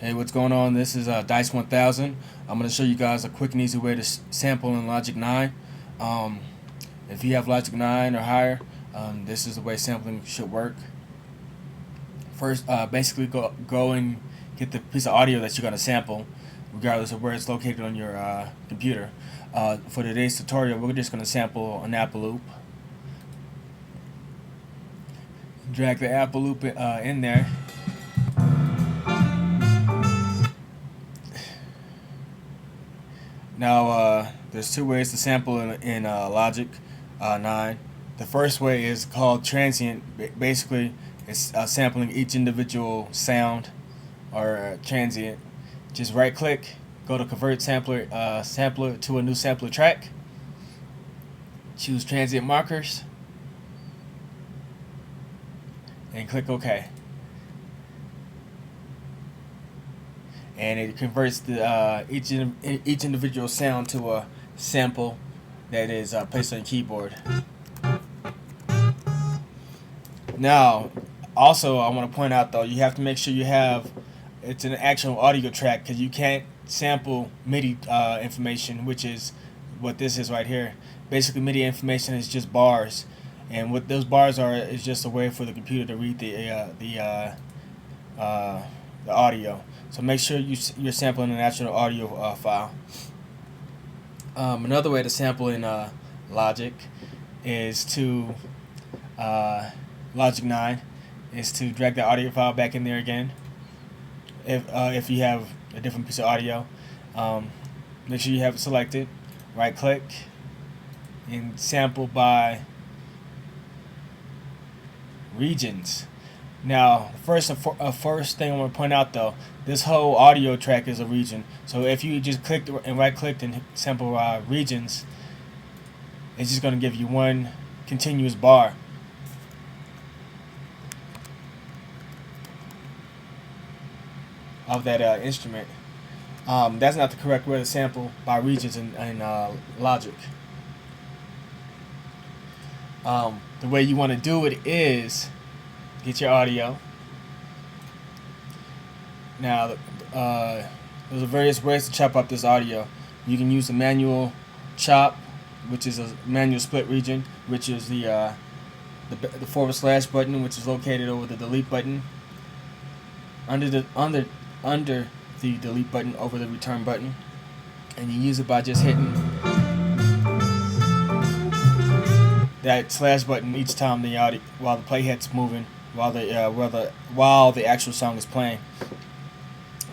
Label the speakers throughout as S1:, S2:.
S1: Hey, what's going on? This is Dice 1000. I'm going to show you guys a quick and easy way to sample in Logic 9. Um, if you have Logic 9 or higher, this is the way sampling should work. First, basically go and get the piece of audio that you're going to sample, regardless of where it's located on your computer. For today's tutorial, we're just going to sample an Apple loop. Drag the Apple loop in there. Now, there's two ways to sample in Logic 9. The first way is called transient. Basically, it's sampling each individual sound or transient. Just right-click, go to Convert Sampler to a new sampler track. Choose Transient Markers, and click OK. And it converts the each individual sound to a sample that is placed on your keyboard. Now, also I want to point out though, you have to make sure it's an actual audio track, because you can't sample MIDI information, which is what this is right here. Basically, MIDI information is just bars, and what those bars are is just a way for the computer to read the audio. So make sure you're sampling an actual audio file. Another way to sample in Logic is to Logic 9 is to drag the audio file back in there again. If you have a different piece of audio, make sure you have it selected. Right click and sample by regions. Now, first thing I want to point out though, this whole audio track is a region. So if you just clicked and right-clicked and sample regions, it's just going to give you one continuous bar. Of that instrument. That's not the correct way to sample by regions in Logic. The way you want to do it is get your audio. Now, there's various ways to chop up this audio. You can use the manual chop, which is a manual split region, which is the / button, which is located over the delete button. Under the delete button, over the return button, and you use it by just hitting that / button each time the audio, while the playhead's moving, while the actual song is playing.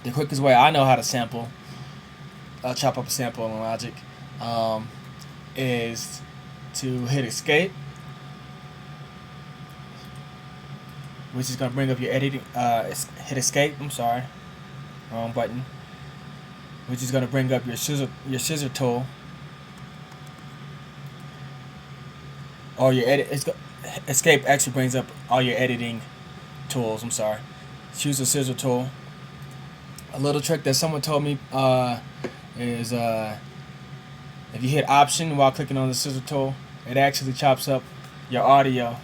S1: The quickest way I know how to sample, chop up a sample in Logic, is to hit Escape, which is going to bring up your editing. Hit Escape. I'm sorry, wrong button. Which is going to bring up your scissor tool, or your edit. Escape actually brings up all your editing tools. I'm sorry. Choose the scissor tool. A little trick that someone told me is if you hit Option while clicking on the scissor tool, it actually chops up your audio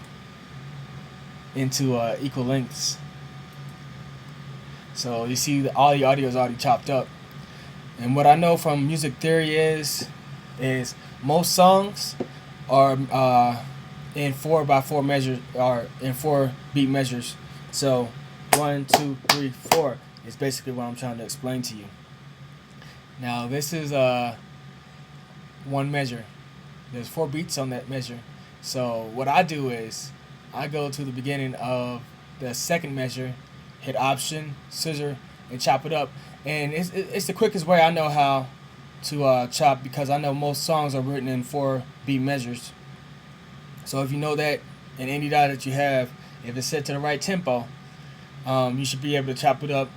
S1: into equal lengths. So you see all the audio is already chopped up. And what I know from music theory is most songs are in 4x4 measures, or in 4 beat measures. So 1, 2, 3, 4 is basically what I'm trying to explain to you. Now this is one measure. There's 4 beats on that measure. So what I do is I go to the beginning of the second measure, hit Option, scissor, and chop it up. And it's the quickest way I know how to chop, because I know most songs are written in 4 beat measures. So if you know that, and any dot that you have, if it's set to the right tempo, you should be able to chop it up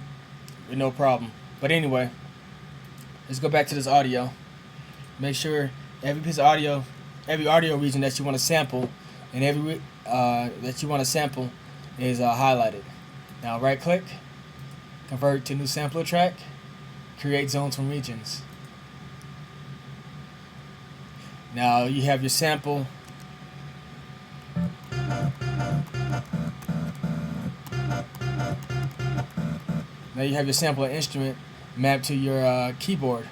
S1: with no problem. But anyway, let's go back to this audio. Make sure every piece of audio, every audio region that you want to sample, and every that you want to sample is highlighted. Now right click, convert to new sampler track, create zones from regions. Now you have your sample. Now you have your sampler instrument mapped to your keyboard.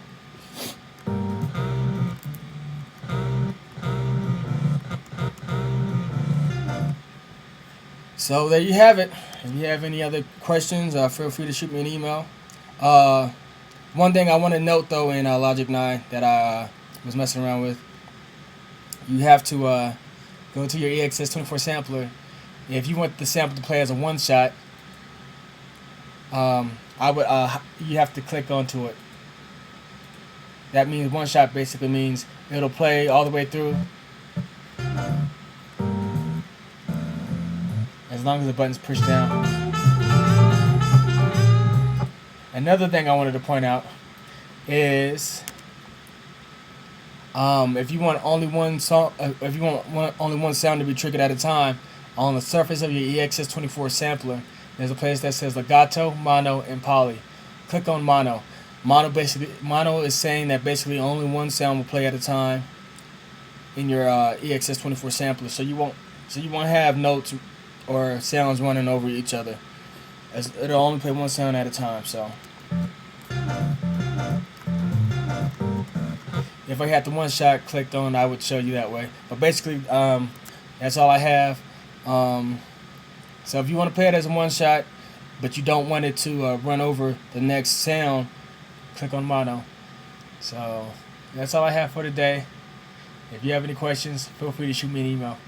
S1: So there you have it. If you have any other questions, feel free to shoot me an email. One thing I want to note though in Logic 9 that I was messing around with, you have to go to your EXS24 sampler. If you want the sample to play as a one shot, you have to click onto it. That means one shot basically means it'll play all the way through as long as the button's pushed down. Another thing I wanted to point out is if you want only one song, only one sound to be triggered at a time, on the surface of your EXS24 sampler, there's a place that says legato, mono, and poly. Click on mono. Mono is saying that basically only one sound will play at a time in your EXS24 sampler, so you won't have notes or sounds running over each other. It'll only play one sound at a time. So if I had the one shot clicked on, I would show you that way. But basically, that's all I have. So if you want to play it as a one shot, but you don't want it to run over the next sound, click on mono. So that's all I have for today. If you have any questions, feel free to shoot me an email.